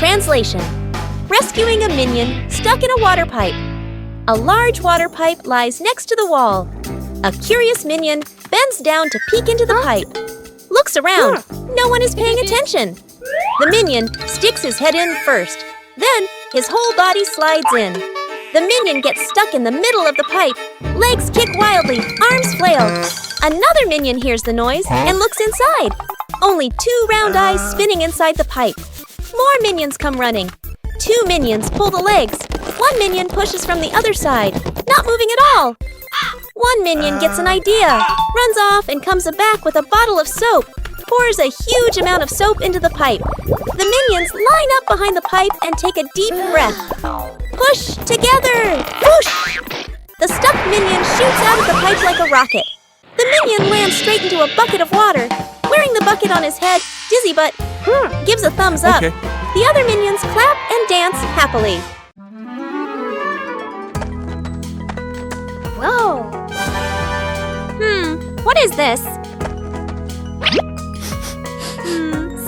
Translation: rescuing a minion stuck in a water pipe. A large water pipe lies next to the wall. A curious minion bends down to peek into the pipe. Looks around. No one is paying attention. The minion sticks his head in first. Then his whole body slides in. The minion gets stuck in the middle of the pipe. Legs kick wildly, arms flail. Another minion hears the noise and looks inside. Only 2 round eyes spinning inside the pipe. More minions come running. 2 minions pull the legs. 1 minion pushes from the other side, not moving at all. 1 minion gets an idea, runs off and comes back with a bottle of soap, pours a huge amount of soap into the pipe. The minions line up behind the pipe and take a deep breath. Push together! Whoosh! The stuck minion shoots out of the pipe like a rocket. The minion lands straight into a bucket of water. Wearing the bucket on his head, Dizzy Butt gives a thumbs up. Okay. The other minions clap and dance happily. Whoa! What is this?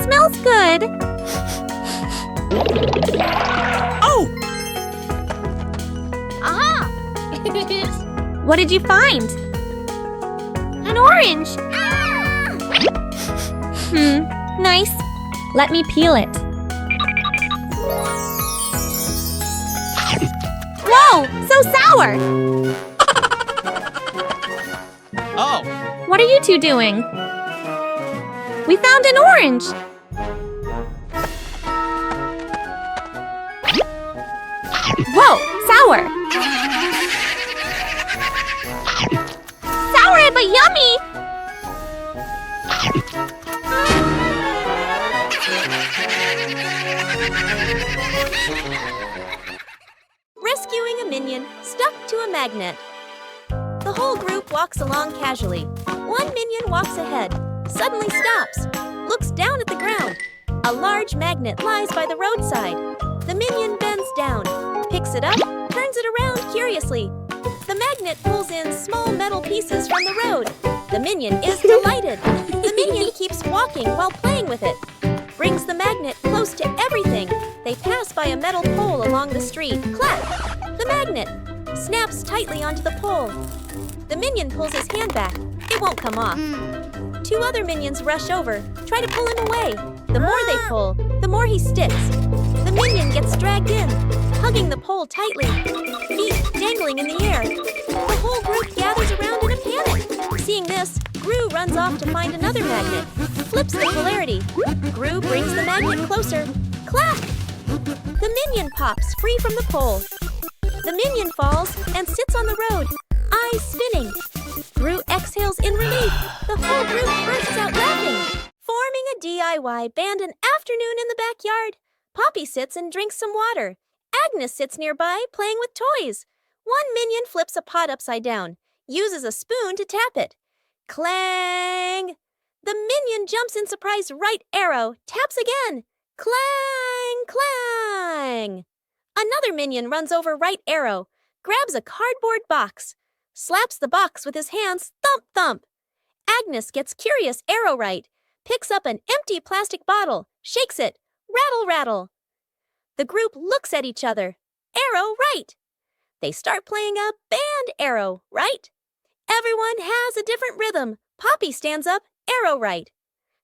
Smells good. Oh! Aha! What did you find? An orange. Nice. Let me peel it. Whoa! So sour! Oh! What are you two doing? We found an orange! Whoa! Sour! Sour but yummy! Rescuing a minion stuck to a magnet. The whole group walks along casually. 1 minion walks ahead, suddenly stops, looks down at the ground. A large magnet lies by the roadside. The minion bends down, picks it up, turns it around curiously. The magnet pulls in small metal pieces from the road. The minion is delighted. The minion keeps walking while playing with it. Brings the magnet close to everything. They pass by a metal pole along the street. Clap! The magnet snaps tightly onto the pole. The minion pulls his hand back. It won't come off. 2 other minions rush over, try to pull him away. The more they pull, the more he sticks. The minion gets dragged in, hugging the pole tightly, feet dangling in the air. The whole group gathers around in a panic. Seeing this, Gru runs off to find another magnet, flips the polarity. Gru brings the magnet closer. Clap! The minion pops free from the pole. The minion falls and sits on the road, eyes spinning. Gru exhales in relief. The whole group bursts out laughing. Forming a DIY band an afternoon in the backyard. Poppy sits and drinks some water. Agnes sits nearby playing with toys. 1 minion flips a pot upside down, uses a spoon to tap it. Clang! The minion jumps in surprise right arrow, taps again. Clang! Clang! Another minion runs over right arrow, grabs a cardboard box, slaps the box with his hands, thump thump. Agnes gets curious arrow right, picks up an empty plastic bottle, shakes it, rattle rattle. The group looks at each other. Arrow right. They start playing a band arrow right. Everyone has a different rhythm. Poppy stands up, arrow right.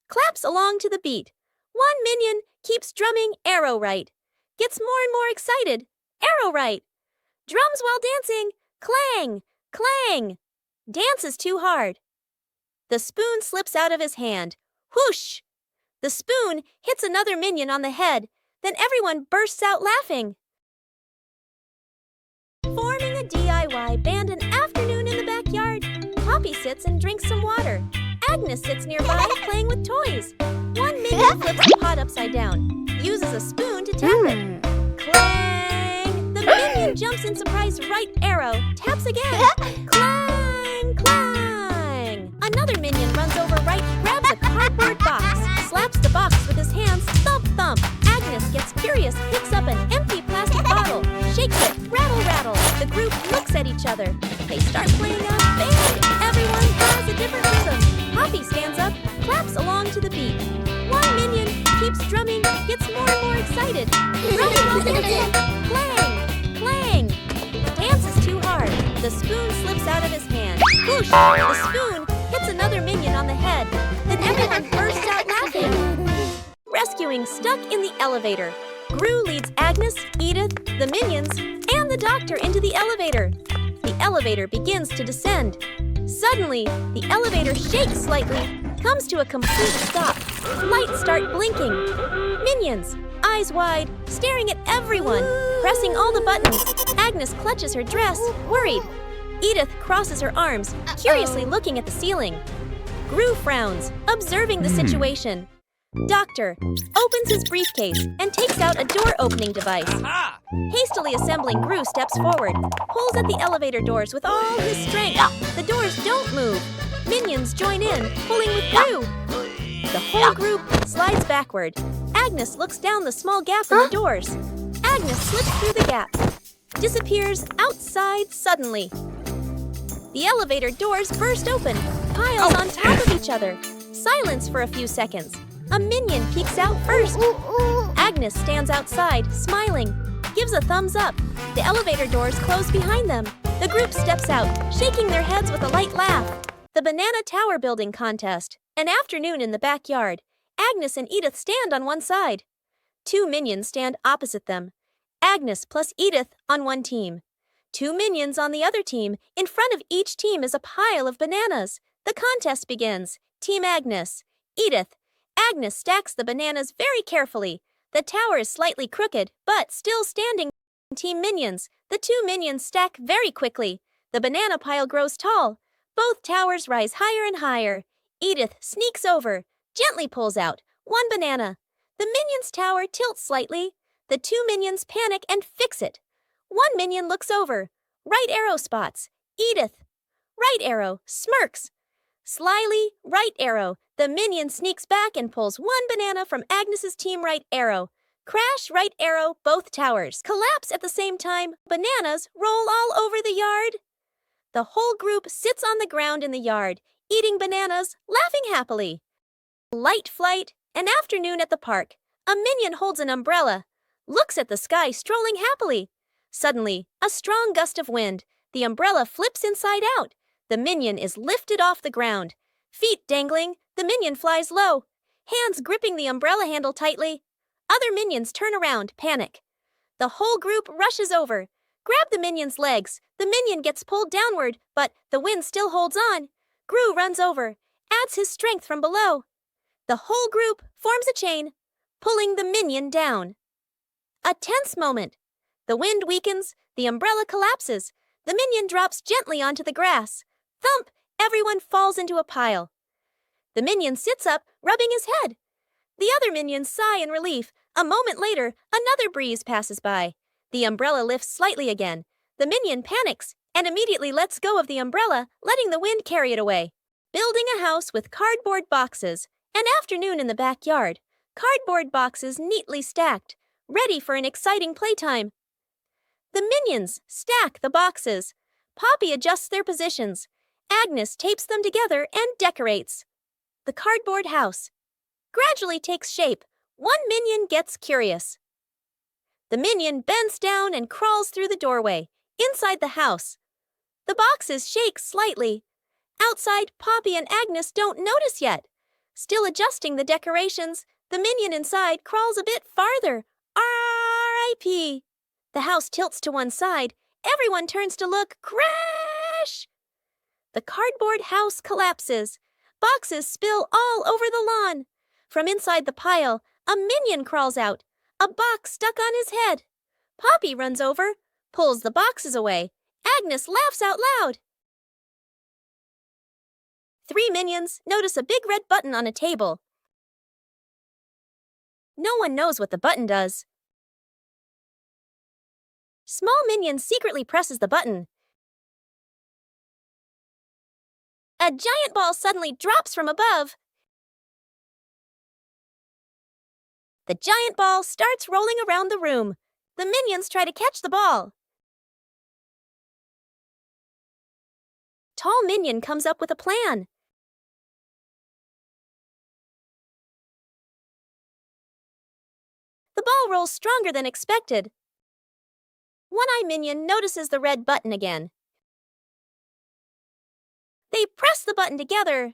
Claps along to the beat. 1 minion keeps drumming arrow right. Gets more and more excited. Arrow right. Drums while dancing. Clang, clang. Dances too hard. The spoon slips out of his hand. Whoosh! The spoon hits another minion on the head. Then everyone bursts out laughing. Forming a DIY band an afternoon in the backyard. Poppy sits and drinks some water. Agnes sits nearby playing with toys. 1 minion flips the pot upside down, uses a spoon to tap it. Clang! The minion jumps in surprise right arrow, taps again. Clang! Clang! Another minion runs over right, grabs a cardboard box, slaps the box with his hands, thump thump. Agnes gets curious, picks up an empty plastic bottle, shakes it, rattle rattle. The group looks at each other. They start playing a band. Everyone has a different rhythm. Poppy stands up, claps along to the beat. 1 minion keeps drumming, gets more and more excited. excited. Throw in. Clang! Clang! Dance is too hard. The spoon slips out of his hand. Whoosh! The spoon hits another minion on the head. Then everyone bursts out laughing. Rescuing stuck in the elevator. Gru leads Agnes, Edith, the minions, and the doctor into the elevator. The elevator begins to descend. Suddenly, the elevator shakes slightly, comes to a complete stop. Lights start blinking. Minions, eyes wide, staring at everyone, pressing all the buttons. Agnes clutches her dress, worried. Edith crosses her arms, curiously looking at the ceiling. Gru frowns, observing the situation. Doctor opens his briefcase and takes out a door-opening device. Aha! Hastily assembling, Gru steps forward, pulls at the elevator doors with all his strength. The doors don't move. Minions join in, pulling with Gru. The whole group slides backward. Agnes looks down the small gap in the doors. Agnes slips through the gap, disappears outside suddenly. The elevator doors burst open, piles on top of each other. Silence for a few seconds. A minion peeks out first. Agnes stands outside, smiling, gives a thumbs up. The elevator doors close behind them. The group steps out, shaking their heads with a light laugh. The Banana Tower building contest. An afternoon in the backyard. Agnes and Edith stand on one side. Two minions stand opposite them. Agnes plus Edith on one team. Two minions on the other team. In front of each team is a pile of bananas. The contest begins. Team Agnes. Edith. Agnes stacks the bananas very carefully. The tower is slightly crooked, but still standing. Team Minions. The two minions stack very quickly. The banana pile grows tall. Both towers rise higher and higher. Edith sneaks over, gently pulls out one banana. The minions' tower tilts slightly. The two minions panic and fix it. One minion looks over. Right arrow spots. Edith. Right arrow smirks. Slyly, right arrow. The minion sneaks back and pulls one banana from Agnes's team right arrow. Crash, right arrow, both towers. Collapse at the same time. Bananas roll all over the yard. The whole group sits on the ground in the yard, eating bananas, laughing happily. Light flight, an afternoon at the park. A minion holds an umbrella, looks at the sky, strolling happily. Suddenly, a strong gust of wind. The umbrella flips inside out. The minion is lifted off the ground. Feet dangling, the minion flies low, hands gripping the umbrella handle tightly. Other minions turn around, panic. The whole group rushes over. Grab the minion's legs. The minion gets pulled downward, but the wind still holds on. Gru runs over, adds his strength from below. The whole group forms a chain, pulling the minion down. A tense moment. The wind weakens, the umbrella collapses. The minion drops gently onto the grass. Thump! Everyone falls into a pile. The minion sits up, rubbing his head. The other minions sigh in relief. A moment later, another breeze passes by. The umbrella lifts slightly again. The minion panics and immediately lets go of the umbrella, letting the wind carry it away. Building a house with cardboard boxes. An afternoon in the backyard. Cardboard boxes neatly stacked, ready for an exciting playtime. The minions stack the boxes. Poppy adjusts their positions. Agnes tapes them together and decorates. The cardboard house gradually takes shape. One minion gets curious. The minion bends down and crawls through the doorway, inside the house. The boxes shake slightly. Outside, Poppy and Agnes don't notice yet. Still adjusting the decorations, the minion inside crawls a bit farther. R.I.P. The house tilts to one side. Everyone turns to look. Crash! The cardboard house collapses. Boxes spill all over the lawn. From inside the pile, a minion crawls out. A box stuck on his head. Poppy runs over, pulls the boxes away. Agnes laughs out loud. Three minions notice a big red button on a table. No one knows what the button does. Small minion secretly presses the button. A giant ball suddenly drops from above. The giant ball starts rolling around the room. The minions try to catch the ball. Tall minion comes up with a plan. The ball rolls stronger than expected. One-Eye Minion notices the red button again. They press the button together.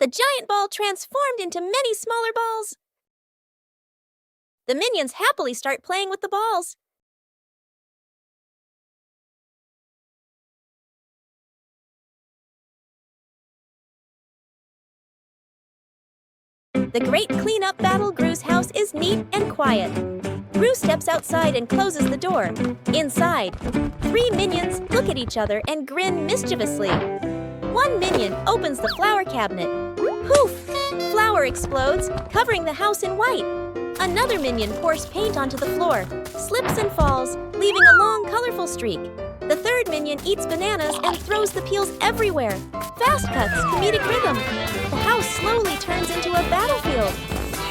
The giant ball transformed into many smaller balls. The minions happily start playing with the balls. The great cleanup battle Gru's house is neat and quiet. Gru steps outside and closes the door. Inside, 3 minions look at each other and grin mischievously. One minion opens the flower cabinet. Poof! Flour explodes, covering the house in white. Another minion pours paint onto the floor, slips and falls, leaving a long, colorful streak. The third minion eats bananas and throws the peels everywhere. Fast cuts, comedic rhythm. The house slowly turns into a battlefield.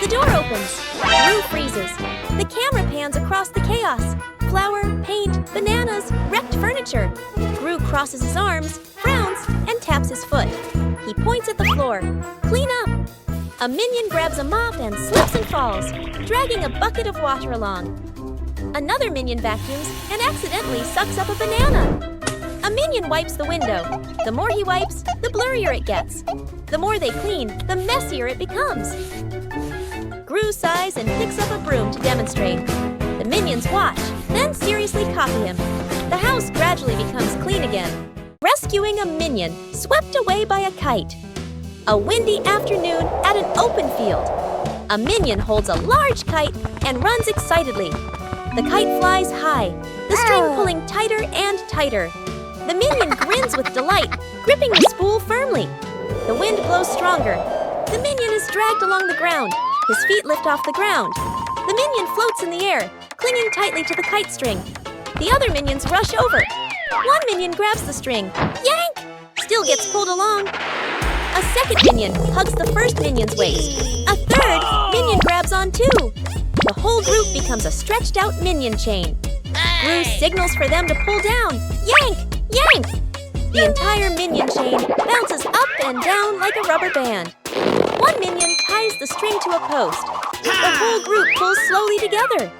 The door opens. Gru freezes. The camera pans across the chaos. Flour, paint, bananas, wrecked furniture. Gru crosses his arms, frowns, and taps his foot. He points at the floor. Clean up! A minion grabs a mop and slips and falls, dragging a bucket of water along. Another minion vacuums and accidentally sucks up a banana. A minion wipes the window. The more he wipes, the blurrier it gets. The more they clean, the messier it becomes. Gru sighs and picks up a broom to demonstrate. The minions watch, then seriously copy him. The house gradually becomes clean again. Rescuing a minion swept away by a kite. A windy afternoon at an open field. A minion holds a large kite and runs excitedly. The kite flies high, the string pulling tighter and tighter. The minion grins with delight, gripping the spool firmly. The wind blows stronger. The minion is dragged along the ground. His feet lift off the ground. The minion floats in the air, clinging tightly to the kite string. The other minions rush over. One minion grabs the string. Yank! Still gets pulled along. A second minion hugs the first minion's waist. A third minion grabs on too. The whole group becomes a stretched-out minion chain. Gru signals for them to pull down. Yank! Yank! The entire minion chain bounces up and down like a rubber band. One minion ties the string to a post. The whole group pulls slowly together.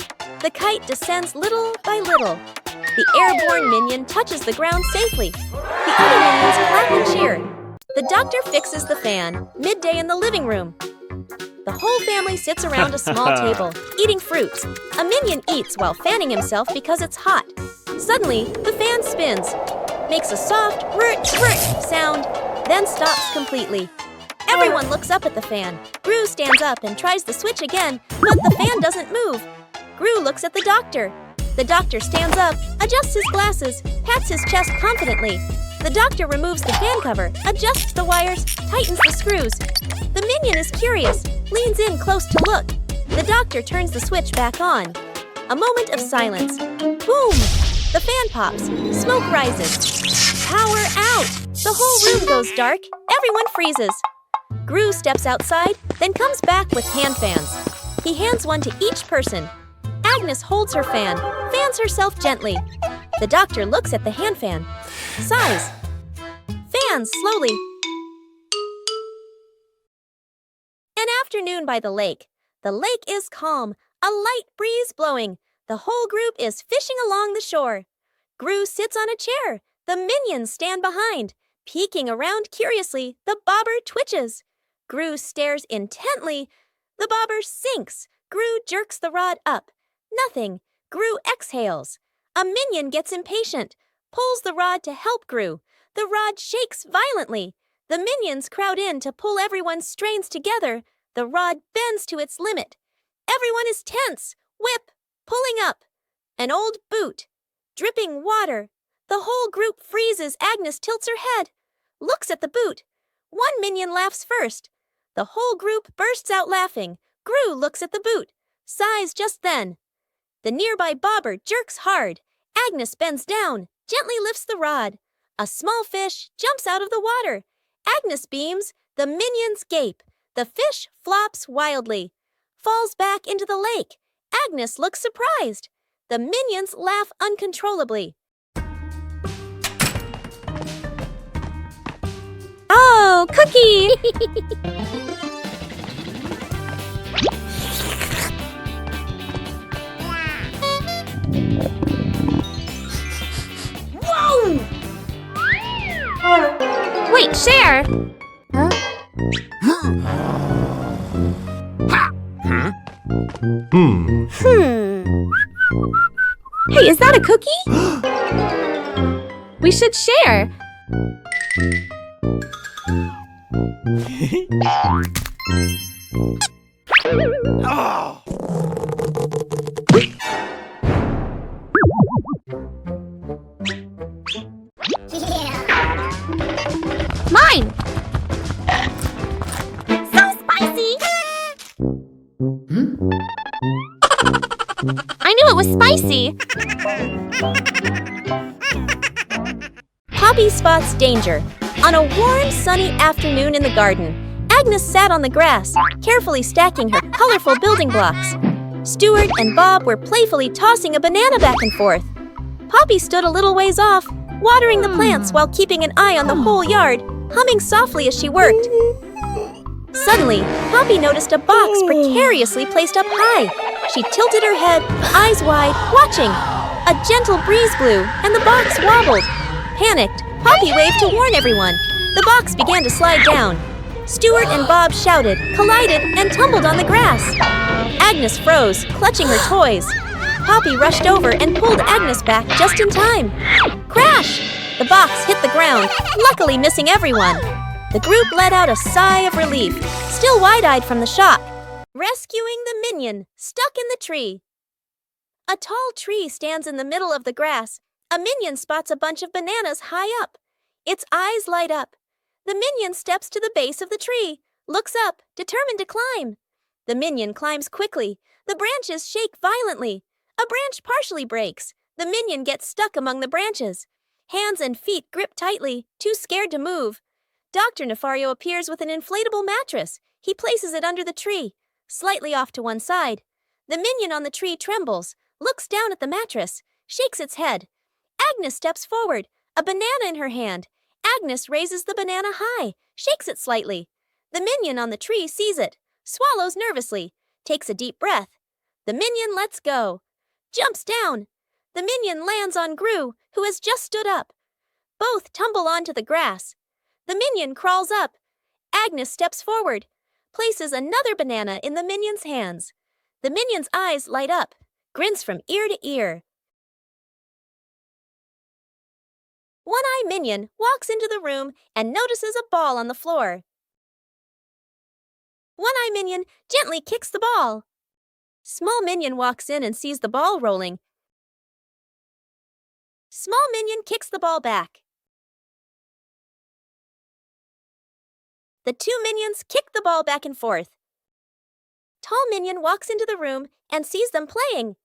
The kite descends little by little. The airborne minion touches the ground safely. The other minions clap and cheer. The doctor fixes the fan, midday in the living room. The whole family sits around a small table, eating fruits. A minion eats while fanning himself because it's hot. Suddenly, the fan spins, makes a soft whirt sound, then stops completely. Everyone looks up at the fan. Gru stands up and tries the switch again, but the fan doesn't move. Gru looks at the doctor. The doctor stands up, adjusts his glasses, pats his chest confidently. The doctor removes the fan cover, adjusts the wires, tightens the screws. The minion is curious, leans in close to look. The doctor turns the switch back on. A moment of silence. Boom! The fan pops. Smoke rises. Power out! The whole room goes dark. Everyone freezes. Gru steps outside, then comes back with hand fans. He hands one to each person. Agnes holds her fan, fans herself gently. The doctor looks at the hand fan, sighs, fans slowly. An afternoon by the lake. The lake is calm, a light breeze blowing. The whole group is fishing along the shore. Gru sits on a chair. The minions stand behind. Peeking around curiously, the bobber twitches. Gru stares intently. The bobber sinks. Gru jerks the rod up. Nothing. Gru exhales. A minion gets impatient, pulls the rod to help Gru. The rod shakes violently. The minions crowd in to pull everyone's strains together. The rod bends to its limit. Everyone is tense. Whip, pulling up. An old boot. Dripping water. The whole group freezes. Agnes tilts her head, looks at the boot. One minion laughs first. The whole group bursts out laughing. Gru looks at the boot, sighs just then. The nearby bobber jerks hard. Agnes bends down, gently lifts the rod. A small fish jumps out of the water. Agnes beams. The minions gape. The fish flops wildly, falls back into the lake. Agnes looks surprised. The minions laugh uncontrollably. Oh, Cookie! Hey, is that a cookie? We should share. Mine! So spicy! I knew it was spicy! Poppy spots danger. On a warm, sunny afternoon in the garden, Agnes sat on the grass, carefully stacking her colorful building blocks. Stuart and Bob were playfully tossing a banana back and forth. Poppy stood a little ways off, watering the plants while keeping an eye on the whole yard, humming softly as she worked. Suddenly, Poppy noticed a box precariously placed up high. She tilted her head, eyes wide, watching. A gentle breeze blew, and the box wobbled. Panicked, Poppy waved to warn everyone. The box began to slide down. Stuart and Bob shouted, collided, and tumbled on the grass. Agnes froze, clutching her toys. Poppy rushed over and pulled Agnes back just in time. Crash! The box hit the ground, luckily missing everyone. The group let out a sigh of relief, still wide-eyed from the shock. Rescuing the minion, stuck in the tree. A tall tree stands in the middle of the grass. A minion spots a bunch of bananas high up. Its eyes light up. The minion steps to the base of the tree, looks up, determined to climb. The minion climbs quickly. The branches shake violently. A branch partially breaks. The minion gets stuck among the branches. Hands and feet grip tightly, too scared to move. Dr. Nefario appears with an inflatable mattress. He places it under the tree, slightly off to one side. The minion on the tree trembles, looks down at the mattress, shakes its head. Agnes steps forward, a banana in her hand. Agnes raises the banana high, shakes it slightly. The minion on the tree sees it, swallows nervously, takes a deep breath. The minion lets go, jumps down. The minion lands on Gru, who has just stood up. Both tumble onto the grass. The minion crawls up. Agnes steps forward, places another banana in the minion's hands. The minion's eyes light up, grins from ear to ear. One-Eye Minion walks into the room and notices a ball on the floor. One-Eye Minion gently kicks the ball. Small Minion walks in and sees the ball rolling. Small Minion kicks the ball back. The two minions kick the ball back and forth. Tall Minion walks into the room and sees them playing.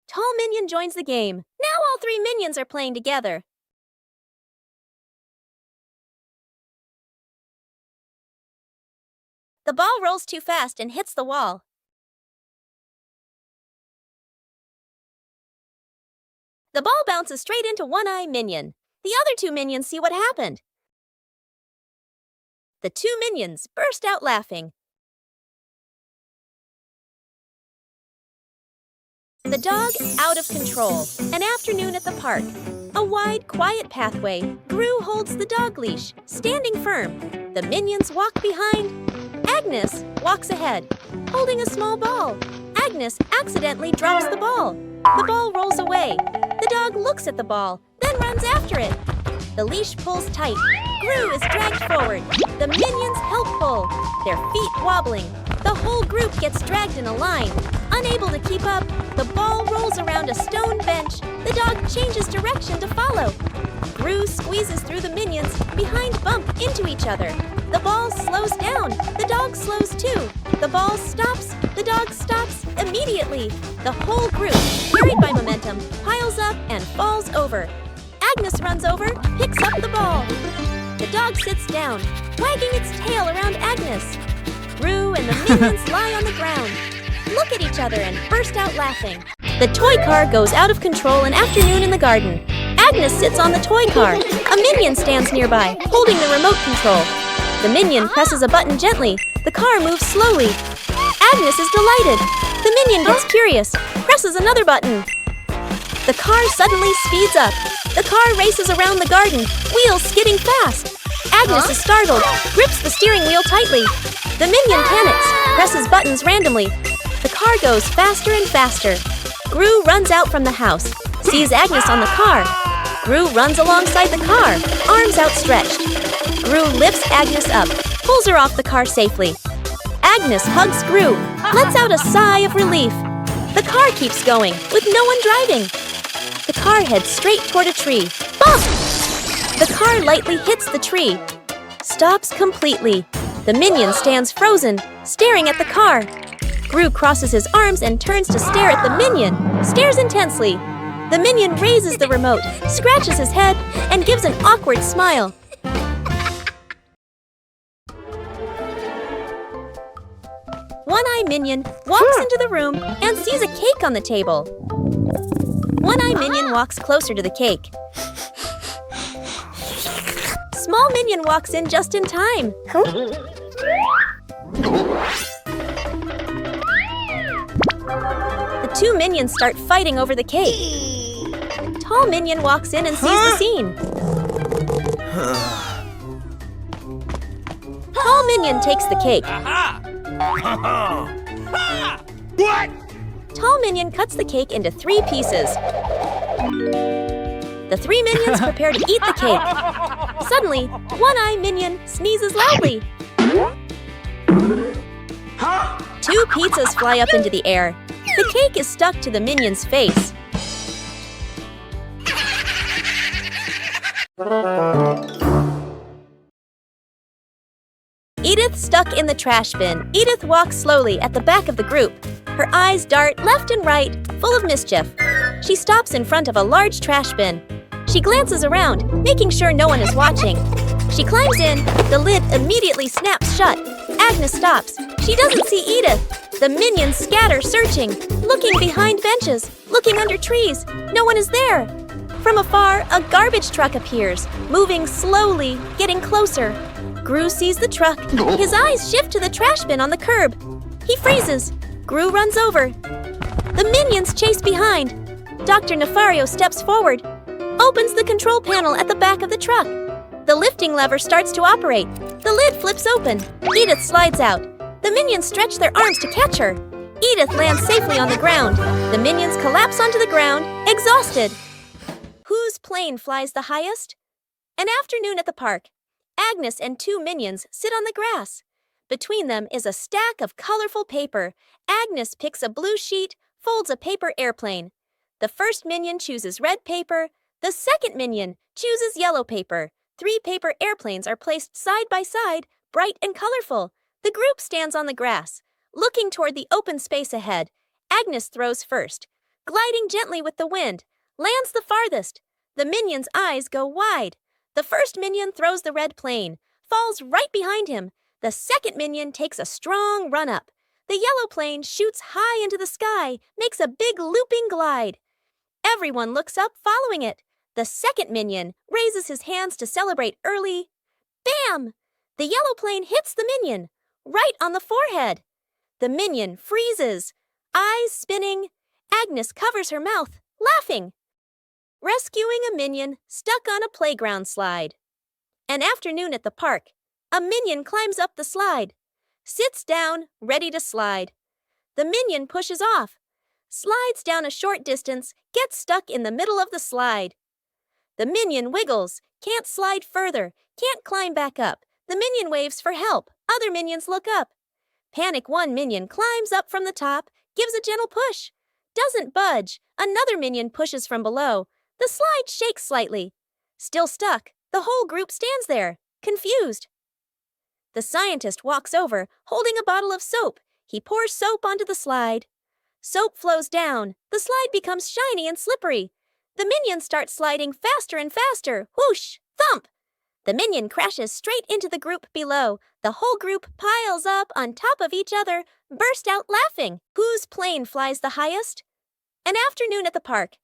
Tall Minion joins the game. Now all three minions are playing together. The ball rolls too fast and hits the wall. The ball bounces straight into One-Eye Minion. The other two minions see what happened. The two minions burst out laughing. The dog out of control. An afternoon at the park. A wide, quiet pathway. Gru holds the dog leash, standing firm. The minions walk behind. Agnes walks ahead, holding a small ball. Agnes accidentally drops the ball. The ball rolls away. The dog looks at the ball, then runs after it. The leash pulls tight. Gru is dragged forward. The minions help pull, their feet wobbling. The whole group gets dragged in a line. Unable to keep up, the ball rolls around a stone bench. The dog changes direction to follow. Gru squeezes through the minions, behind bump into each other. The ball slows down. The dog slows too. The ball stops. The dog stops immediately. The whole group, carried by momentum, piles up and falls over. Agnes runs over, picks up the ball. The dog sits down, wagging its tail around Agnes. Gru and the minions lie on the ground, look at each other and burst out laughing. The toy car goes out of control an afternoon in the garden. Agnes sits on the toy car. A minion stands nearby, holding the remote control. The minion presses a button gently. The car moves slowly. Agnes is delighted. The minion gets curious, presses another button. The car suddenly speeds up. The car races around the garden, wheels skidding fast. Agnes is startled, grips the steering wheel tightly. The minion panics, presses buttons randomly. The car goes faster and faster. Gru runs out from the house, sees Agnes on the car. Gru runs alongside the car, arms outstretched. Gru lifts Agnes up, pulls her off the car safely. Agnes hugs Gru, lets out a sigh of relief. The car keeps going, with no one driving. The car heads straight toward a tree. Bump! The car lightly hits the tree. Stops completely. The minion stands frozen, staring at the car. Gru crosses his arms and turns to stare at the minion, stares intensely. The minion raises the remote, scratches his head, and gives an awkward smile. One-Eye Minion walks into the room and sees a cake on the table. One-Eye Minion walks closer to the cake. Small Minion walks in just in time. The two minions start fighting over the cake. Tall Minion walks in and sees the scene. Tall Minion takes the cake. What? Tall Minion cuts the cake into 3 pieces. The 3 minions prepare to eat the cake. Suddenly, One-Eye Minion sneezes loudly. 2 pizzas fly up into the air. The cake is stuck to the minion's face. Edith stuck in the trash bin. Edith walks slowly at the back of the group. Her eyes dart left and right, full of mischief. She stops in front of a large trash bin. She glances around, making sure no one is watching. She climbs in. The lid immediately snaps shut. Agnes stops. She doesn't see Edith. The minions scatter, searching, looking behind benches, looking under trees. No one is there. From afar, a garbage truck appears, moving slowly, getting closer. Gru sees the truck. His eyes shift to the trash bin on the curb. He freezes. Gru runs over. The minions chase behind. Dr. Nefario steps forward, opens the control panel at the back of the truck. The lifting lever starts to operate. The lid flips open. Edith slides out. The minions stretch their arms to catch her. Edith lands safely on the ground. The minions collapse onto the ground, exhausted. Whose plane flies the highest? An afternoon at the park. Agnes and 2 minions sit on the grass. Between them is a stack of colorful paper. Agnes picks a blue sheet, folds a paper airplane. The first minion chooses red paper. The second minion chooses yellow paper. 3 paper airplanes are placed side by side, bright and colorful. The group stands on the grass, looking toward the open space ahead. Agnes throws first, gliding gently with the wind, lands the farthest. The minion's eyes go wide. The first minion throws the red plane, falls right behind him. The second minion takes a strong run up. The yellow plane shoots high into the sky, makes a big looping glide. Everyone looks up, following it. The second minion raises his hands to celebrate early. Bam! The yellow plane hits the minion, right on the forehead. The minion freezes, eyes spinning. Agnes covers her mouth, laughing. Rescuing a minion stuck on a playground slide. An afternoon at the park. A minion climbs up the slide, sits down, ready to slide. The minion pushes off, slides down a short distance, gets stuck in the middle of the slide. The minion wiggles, can't slide further, can't climb back up. The minion waves for help. Other minions look up. Panic one minion climbs up from the top, gives a gentle push. Doesn't budge. Another minion pushes from below. The slide shakes slightly. Still stuck, the whole group stands there, confused. The scientist walks over, holding a bottle of soap. He pours soap onto the slide. Soap flows down. The slide becomes shiny and slippery. The minions start sliding faster and faster. Whoosh! Thump! The minion crashes straight into the group below. The whole group piles up on top of each other, burst out laughing. Whose plane flies the highest? An afternoon at the park.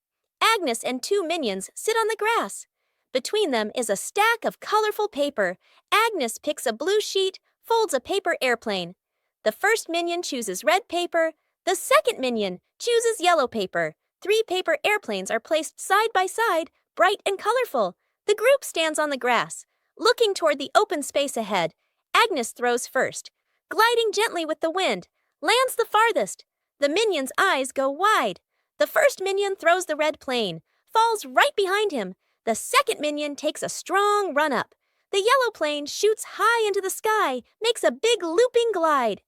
Agnes and 2 minions sit on the grass. Between them is a stack of colorful paper. Agnes picks a blue sheet, folds a paper airplane. The first minion chooses red paper. The second minion chooses yellow paper. 3 paper airplanes are placed side by side, bright and colorful. The group stands on the grass, looking toward the open space ahead. Agnes throws first, gliding gently with the wind, lands the farthest. The minion's eyes go wide. The first minion throws the red plane, falls right behind him. The second minion takes a strong run up. The yellow plane shoots high into the sky, makes a big looping glide.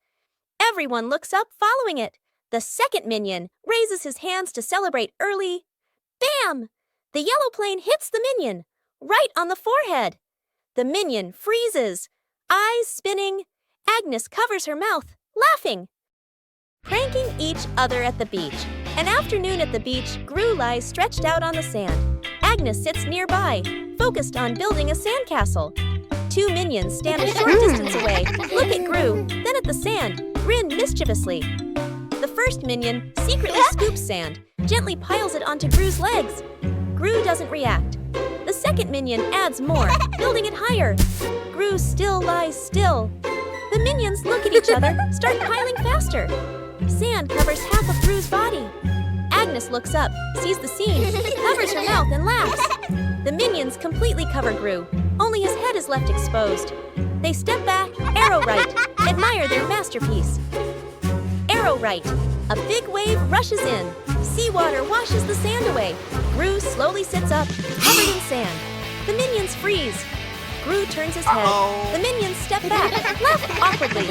Everyone looks up, following it. The second minion raises his hands to celebrate early. Bam! The yellow plane hits the minion, right on the forehead. The minion freezes, eyes spinning. Agnes covers her mouth, laughing. Pranking each other at the beach. An afternoon at the beach, Gru lies stretched out on the sand. Agnes sits nearby, focused on building a sandcastle. Two minions stand a short distance away, look at Gru, then at the sand, grin mischievously. The first minion secretly scoops sand, gently piles it onto Gru's legs. Gru doesn't react. The second minion adds more, building it higher. Gru still lies still. The minions look at each other, start piling faster. Sand covers half of Gru's body. Agnes looks up, sees the scene, covers her mouth and laughs. The minions completely cover Gru, only his head is left exposed. They step back, arrow right, admire their masterpiece. Arrow right. A big wave rushes in. Seawater washes the sand away. Gru slowly sits up, covered in sand. The minions freeze. Gru turns his head. The minions step back, laugh awkwardly.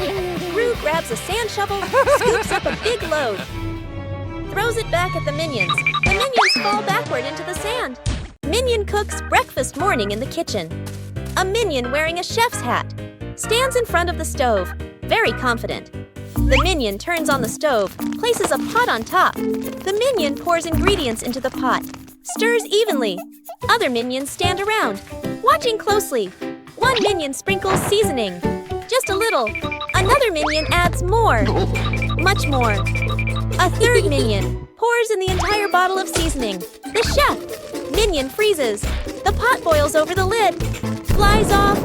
Gru grabs a sand shovel, scoops up a big load. Throws it back at the minions. The minions fall backward into the sand. Minion cooks breakfast morning in the kitchen. A minion wearing a chef's hat stands in front of the stove, very confident. The minion turns on the stove, places a pot on top. The minion pours ingredients into the pot, stirs evenly. Other minions stand around, watching closely. One minion sprinkles seasoning, just a little. Another minion adds more, much more. A third minion pours in the entire bottle of seasoning. The chef minion freezes. The pot boils over the lid, flies off.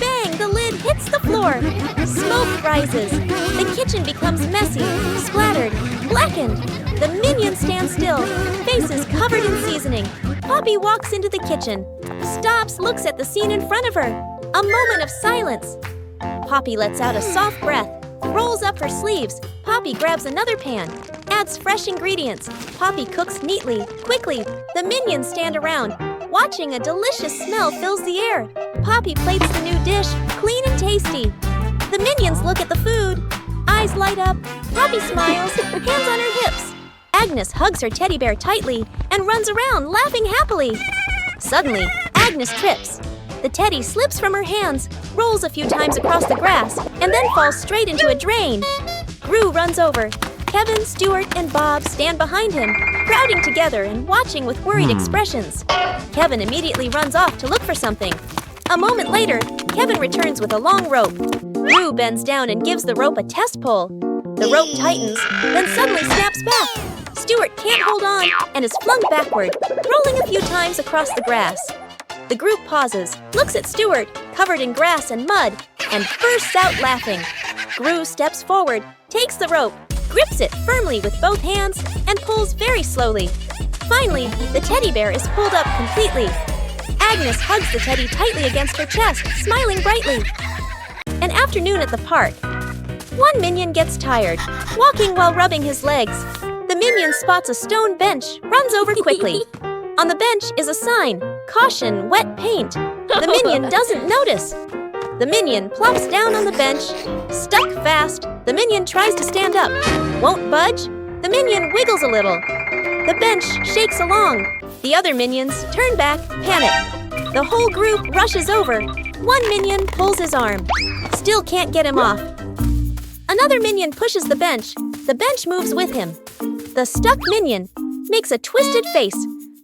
Bang! The lid hits the floor. Smoke rises. The kitchen becomes messy, splattered, blackened. The minions stand still, faces covered in seasoning. Poppy walks into the kitchen, stops, looks at the scene in front of her. A moment of silence. Poppy lets out a soft breath, rolls up her sleeves. Poppy grabs another pan, adds fresh ingredients. Poppy cooks neatly, quickly. The minions stand around, watching. A delicious smell fills the air. Poppy plates the new dish, clean and tasty. The minions look at the food. Eyes light up. Poppy smiles, hands on her hips. Agnes hugs her teddy bear tightly and runs around, laughing happily. Suddenly, Agnes trips. The teddy slips from her hands, rolls a few times across the grass, and then falls straight into a drain. Gru runs over. Kevin, Stuart, and Bob stand behind him, crowding together and watching with worried expressions. Kevin immediately runs off to look for something. A moment later, Kevin returns with a long rope. Gru bends down and gives the rope a test pull. The rope tightens, then suddenly snaps back. Stuart can't hold on and is flung backward, rolling a few times across the grass. The group pauses, looks at Stuart, covered in grass and mud, and bursts out laughing. Gru steps forward, takes the rope, grips it firmly with both hands, and pulls very slowly. Finally, the teddy bear is pulled up completely. Agnes hugs the teddy tightly against her chest, smiling brightly. An afternoon at the park. One minion gets tired, walking while rubbing his legs. The minion spots a stone bench, runs over quickly. On the bench is a sign, "Caution, wet paint." The minion doesn't notice. The minion plops down on the bench, stuck fast. The minion tries to stand up, won't budge. The minion wiggles a little. The bench shakes along. The other minions turn back, panic. The whole group rushes over. One minion pulls his arm, still can't get him off. Another minion pushes the bench. The bench moves with him. The stuck minion makes a twisted face.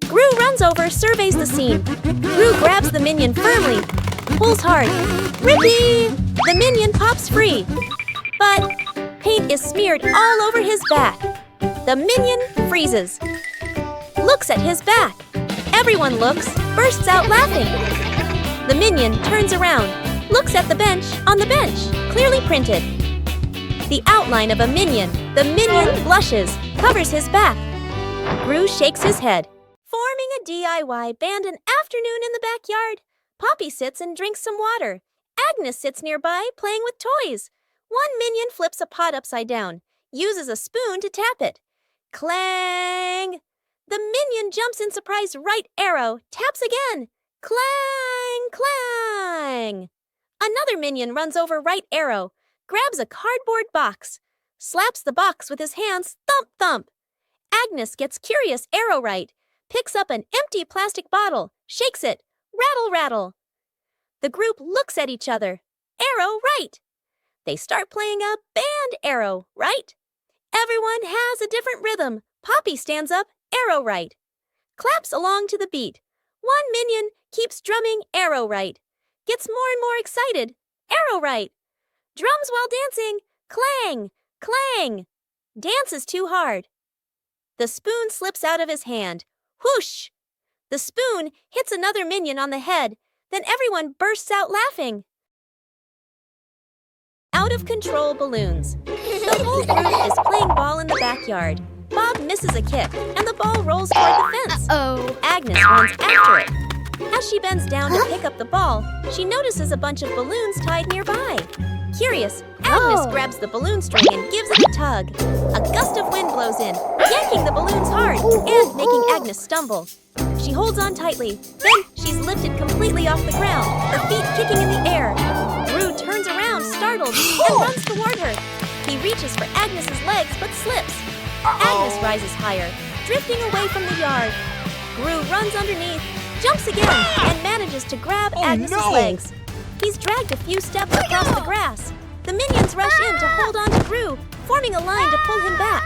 Gru runs over, surveys the scene. Gru grabs the minion firmly, pulls hard. Rippee! The minion pops free. But paint is smeared all over his back. The minion freezes. Looks at his back. Everyone looks, bursts out laughing. The minion turns around, looks at the bench, on the bench, clearly printed. The outline of a minion. The minion blushes, covers his back. Gru shakes his head. Forming a DIY band an afternoon in the backyard. Poppy sits and drinks some water. Agnes sits nearby, playing with toys. One minion flips a pot upside down, uses a spoon to tap it. Clang! The minion jumps in surprise right arrow, taps again. Clang! Clang! Another minion runs over right arrow, grabs a cardboard box, slaps the box with his hands, thump thump. Agnes gets curious arrow right, picks up an empty plastic bottle, shakes it, rattle rattle. The group looks at each other. Arrow right. They start playing a band arrow right. Everyone has a different rhythm. Poppy stands up, arrow right. Claps along to the beat. One minion keeps drumming arrow right. Gets more and more excited. Arrow right. Drums while dancing. Clang, clang. Dances too hard. The spoon slips out of his hand. Whoosh! The spoon hits another minion on the head. Then everyone bursts out laughing. Out of control balloons. The whole group is playing ball in the backyard. Bob misses a kick, and the ball rolls toward the fence. Agnes runs after it. As she bends down to pick up the ball, she notices a bunch of balloons tied nearby. Curious, Agnes grabs the balloon string and gives it a tug. A gust of wind blows in, yanking the balloons hard and making Agnes stumble. She holds on tightly, then she's lifted completely off the ground, her feet kicking in the air. Gru turns around, startled, and runs toward her. He reaches for Agnes's legs but slips. Agnes rises higher, drifting away from the yard. Gru runs underneath, jumps again, and manages to grab Agnes's legs. He's dragged a few steps across the grass. The minions rush in to hold on to Gru, forming a line to pull him back.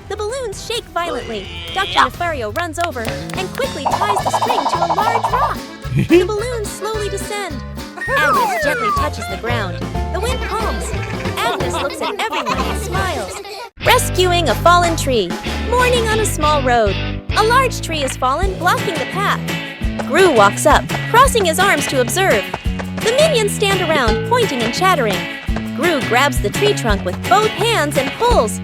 The balloons shake violently. Dr. Nefario runs over and quickly ties the string to a large rock. The balloons slowly descend. Agnes gently touches the ground. The wind calms. Agnes looks at everyone and smiles. Rescuing a fallen tree. Morning on a small road. A large tree has fallen, blocking the path. Gru walks up, crossing his arms to observe. The minions stand around, pointing and chattering. Gru grabs the tree trunk with both hands and pulls.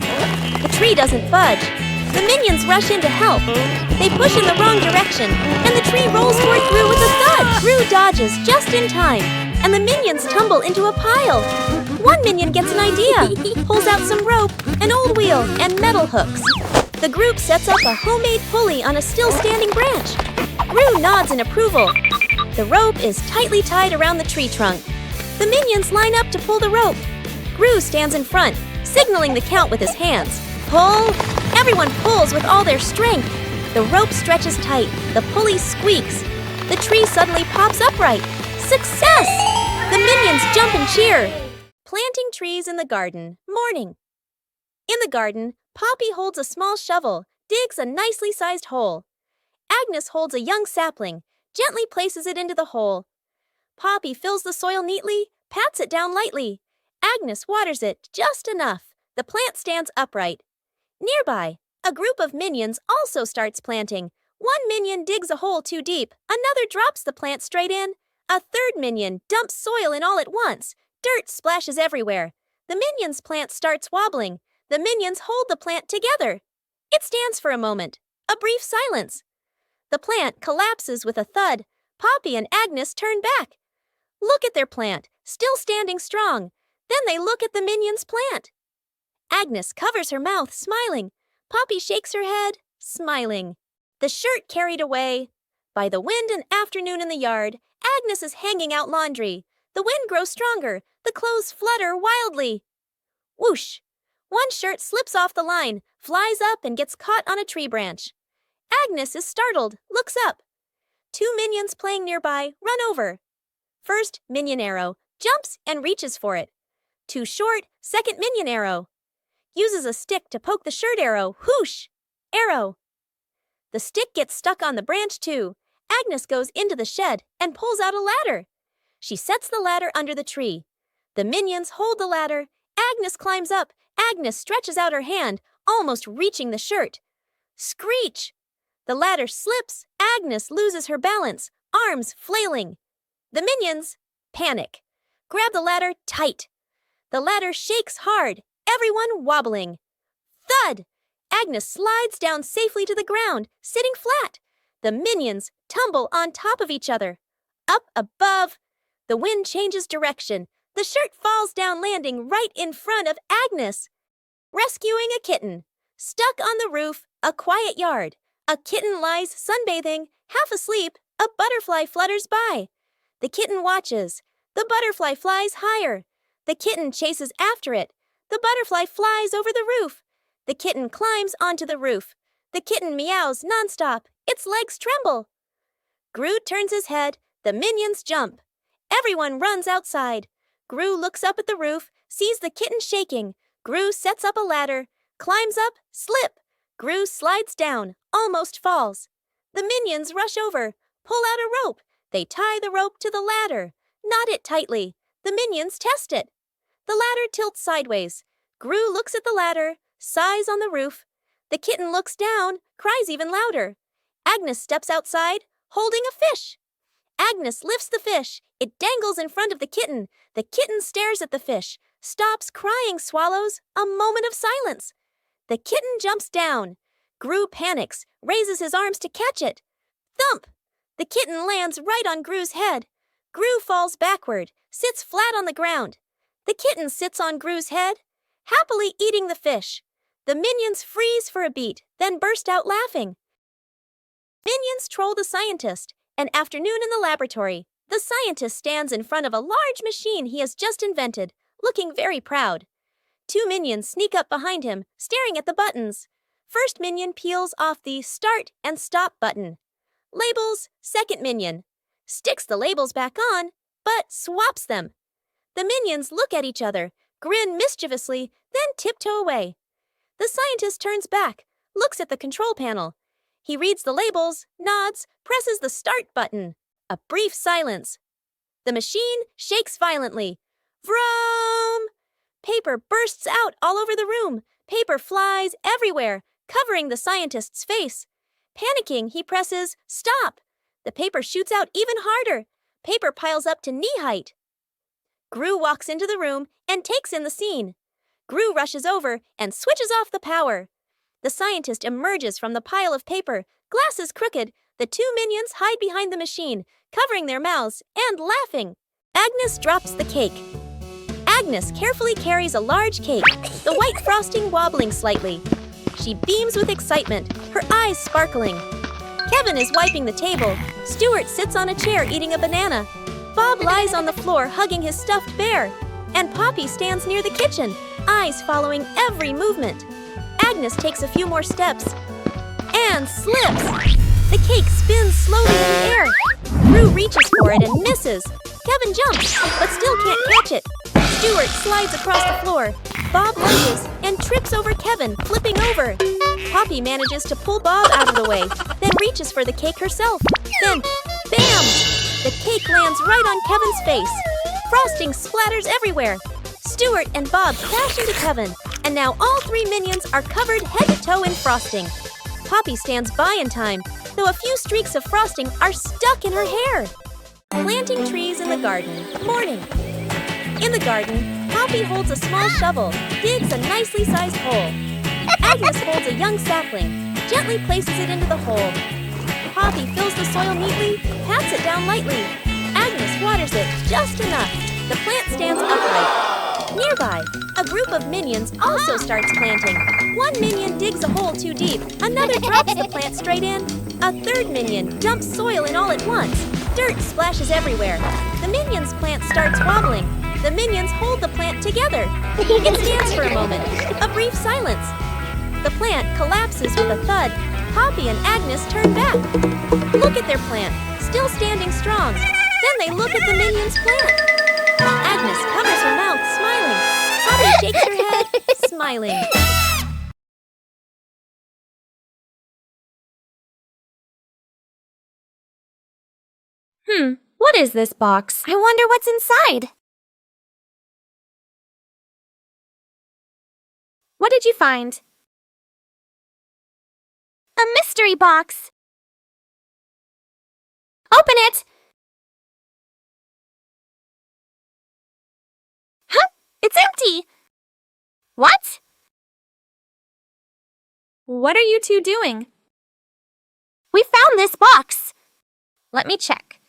The tree doesn't budge. The minions rush in to help. They push in the wrong direction, and the tree rolls toward Gru with a thud. Gru dodges just in time, and the minions tumble into a pile. One minion gets an idea, pulls out some rope, an old wheel, and metal hooks. The group sets up a homemade pulley on a still-standing branch. Gru nods in approval. The rope is tightly tied around the tree trunk. The minions line up to pull the rope. Gru stands in front, signaling the count with his hands. Pull! Everyone pulls with all their strength. The rope stretches tight. The pulley squeaks. The tree suddenly pops upright. Success! The minions jump and cheer. Planting trees in the garden. Morning. In the garden, Poppy holds a small shovel, digs a nicely sized hole. Agnes holds a young sapling, gently places it into the hole. Poppy fills the soil neatly, pats it down lightly. Agnes waters it just enough. The plant stands upright. Nearby, a group of minions also starts planting. One minion digs a hole too deep. Another drops the plant straight in. A third minion dumps soil in all at once. Dirt splashes everywhere. The minion's plant starts wobbling. The minions hold the plant together. It stands for a moment. A brief silence. The plant collapses with a thud. Poppy and Agnes turn back. Look at their plant, still standing strong. Then they look at the minion's plant. Agnes covers her mouth, smiling. Poppy shakes her head, smiling. The shirt carried away. By the wind and afternoon in the yard, Agnes is hanging out laundry. The wind grows stronger. The clothes flutter wildly. Whoosh! One shirt slips off the line, flies up and gets caught on a tree branch. Agnes is startled, looks up. Two minions playing nearby run over. First minion arrow, jumps and reaches for it. Too short, second minion arrow. Uses a stick to poke the shirt arrow, whoosh! Arrow. The stick gets stuck on the branch too. Agnes goes into the shed and pulls out a ladder. She sets the ladder under the tree. The minions hold the ladder. Agnes climbs up. Agnes stretches out her hand, almost reaching the shirt. Screech! The ladder slips. Agnes loses her balance, arms flailing. The minions panic. Grab the ladder tight. The ladder shakes hard, everyone wobbling. Thud! Agnes slides down safely to the ground, sitting flat. The minions tumble on top of each other. Up above, the wind changes direction. The shirt falls down, landing right in front of Agnes. Rescuing a kitten. Stuck on the roof, a quiet yard. A kitten lies sunbathing, half asleep. A butterfly flutters by. The kitten watches. The butterfly flies higher. The kitten chases after it. The butterfly flies over the roof. The kitten climbs onto the roof. The kitten meows nonstop. Its legs tremble. Gru turns his head. The minions jump. Everyone runs outside. Gru looks up at the roof, sees the kitten shaking. Gru sets up a ladder, climbs up, slip. Gru slides down, almost falls. The minions rush over, pull out a rope. They tie the rope to the ladder, knot it tightly. The minions test it. The ladder tilts sideways. Gru looks at the ladder, sighs on the roof. The kitten looks down, cries even louder. Agnes steps outside, holding a fish. Agnes lifts the fish. It dangles in front of the kitten. The kitten stares at the fish, stops crying, swallows. A moment of silence. The kitten jumps down. Gru panics, raises his arms to catch it. Thump! The kitten lands right on Gru's head. Gru falls backward, sits flat on the ground. The kitten sits on Gru's head, happily eating the fish. The minions freeze for a beat, then burst out laughing. Minions troll the scientist. An afternoon in the laboratory. The scientist stands in front of a large machine he has just invented, looking very proud. Two minions sneak up behind him, staring at the buttons. First minion peels off the start and stop button. Labels, second minion. Sticks the labels back on, but swaps them. The minions look at each other, grin mischievously, then tiptoe away. The scientist turns back, looks at the control panel. He reads the labels, nods, presses the start button. A brief silence. The machine shakes violently. Vroom! Paper bursts out all over the room. Paper flies everywhere, covering the scientist's face. Panicking, he presses stop. The paper shoots out even harder. Paper piles up to knee height. Gru walks into the room and takes in the scene. Gru rushes over and switches off the power. The scientist emerges from the pile of paper, glasses crooked. The two minions hide behind the machine, covering their mouths and laughing. Agnes drops the cake. Agnes carefully carries a large cake, the white frosting wobbling slightly. She beams with excitement, her eyes sparkling. Kevin is wiping the table. Stuart sits on a chair eating a banana. Bob lies on the floor hugging his stuffed bear. And Poppy stands near the kitchen, eyes following every movement. Agnes takes a few more steps and slips. The cake spins slowly in the air. Gru reaches for it and misses. Kevin jumps, but still can't catch it. Stuart slides across the floor. Bob lunges and trips over Kevin, flipping over. Poppy manages to pull Bob out of the way, then reaches for the cake herself. Then, bam! The cake lands right on Kevin's face. Frosting splatters everywhere. Stuart and Bob crash into Kevin, and now all three minions are covered head to toe in frosting. Poppy stands by in time, though a few streaks of frosting are stuck in her hair. Planting trees in the garden. Morning. In the garden, Poppy holds a small shovel, digs a nicely sized hole. Agnes holds a young sapling, gently places it into the hole. Poppy fills the soil neatly, pats it down lightly. Agnes waters it just enough. The plant stands upright. Nearby, a group of minions also starts planting. One minion digs a hole too deep. Another drops the plant straight in. A third minion dumps soil in all at once. Dirt splashes everywhere. The minion's plant starts wobbling. The minions hold the plant together. It stands for a moment. A brief silence. The plant collapses with a thud. Poppy and Agnes turn back. Look at their plant, still standing strong. Then they look at the minion's plant. Agnes covers her mouth, smiling. Poppy shakes her head, smiling. What is this box? I wonder what's inside. What did you find? A mystery box. Open it! Huh? It's empty. What? What are you two doing? We found this box. Let me check.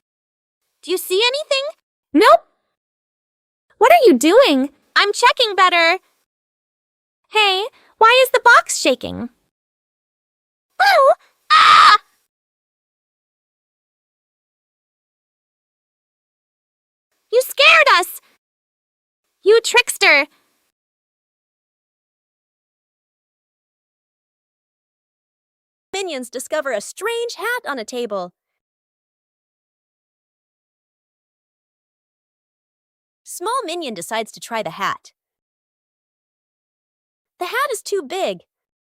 Do you see anything? Nope. What are you doing? I'm checking better. Hey, why is the box shaking? Boo! Ah! You scared us! You trickster! Minions discover a strange hat on a table. Small minion decides to try the hat. The hat is too big.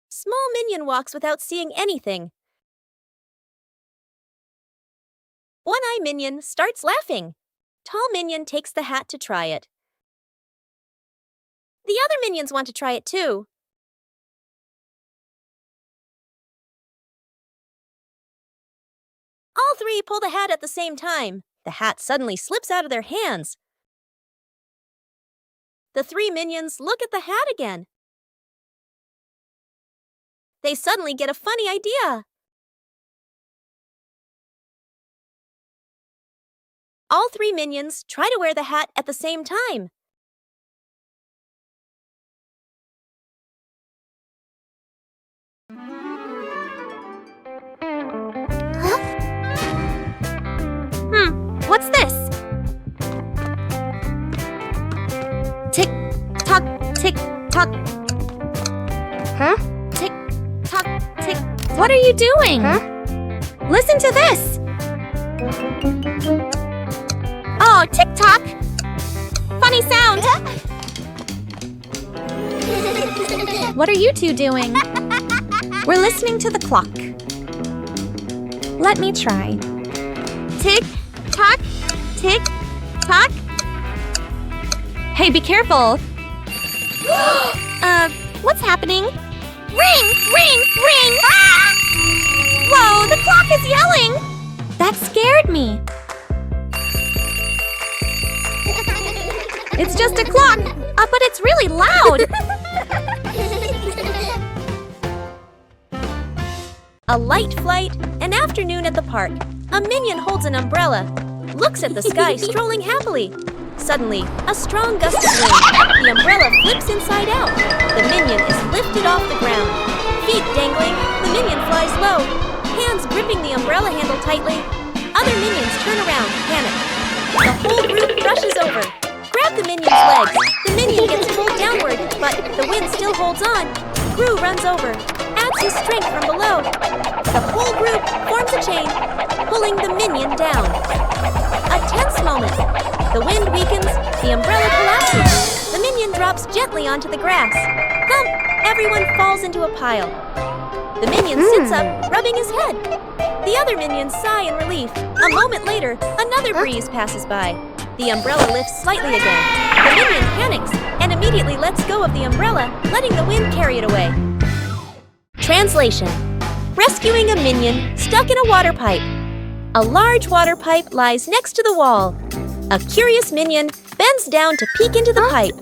Small minion walks without seeing anything. One-eye minion starts laughing. Tall minion takes the hat to try it. The other minions want to try it too. All three pull the hat at the same time. The hat suddenly slips out of their hands. The three minions look at the hat again. They suddenly get a funny idea. All three minions try to wear the hat at the same time. What's this? Tick tock, tick tock. Huh? Tick tock, tick. What are you doing? Huh? Listen to this. Oh, tick tock. Funny sound. What are you two doing? We're listening to the clock. Let me try. Tick tock, tick tock. Hey, be careful. What's happening? Ring, ring, ring! Ah! Whoa, the clock is yelling! That scared me. It's just a clock, But it's really loud. A light flight, an afternoon at the park. A minion holds an umbrella, looks at the sky, strolling happily. Suddenly, a strong gust of wind. The umbrella flips inside out. The minion is lifted off the ground. Feet dangling, the minion flies low. Hands gripping the umbrella handle tightly. Other minions turn around, panic. The whole group rushes over. Grab the minion's legs. The minion gets pulled downward, but the wind still holds on. Gru runs over, adds his strength from below. The whole group forms a chain, pulling the minion down. A tense moment. The wind weakens, the umbrella collapses. The minion drops gently onto the grass. Thump! Everyone falls into a pile. The minion sits up, rubbing his head. The other minions sigh in relief. A moment later, another breeze passes by. The umbrella lifts slightly again. The minion panics and immediately lets go of the umbrella, letting the wind carry it away. Translation: Rescuing a minion stuck in a water pipe. A large water pipe lies next to the wall. A curious minion bends down to peek into the pipe.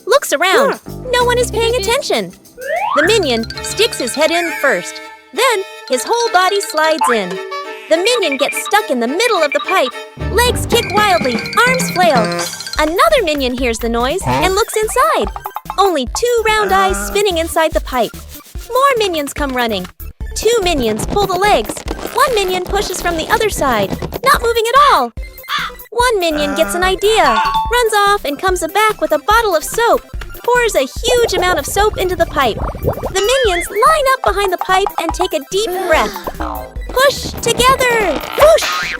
Looks around. No one is paying attention. The minion sticks his head in first. Then his whole body slides in. The minion gets stuck in the middle of the pipe. Legs kick wildly, arms flail. Another minion hears the noise and looks inside. Only 2 round eyes spinning inside the pipe. More minions come running. 2 minions pull the legs. 1 minion pushes from the other side, not moving at all. 1 minion gets an idea, runs off and comes back with a bottle of soap, pours a huge amount of soap into the pipe. The minions line up behind the pipe and take a deep breath. Push together! Whoosh!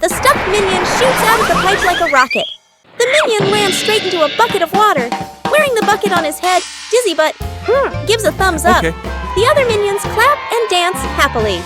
The stuck minion shoots out of the pipe like a rocket. The minion lands straight into a bucket of water. Wearing the bucket on his head, Dizzy Butt gives a thumbs up. Okay. The other minions clap and dance happily.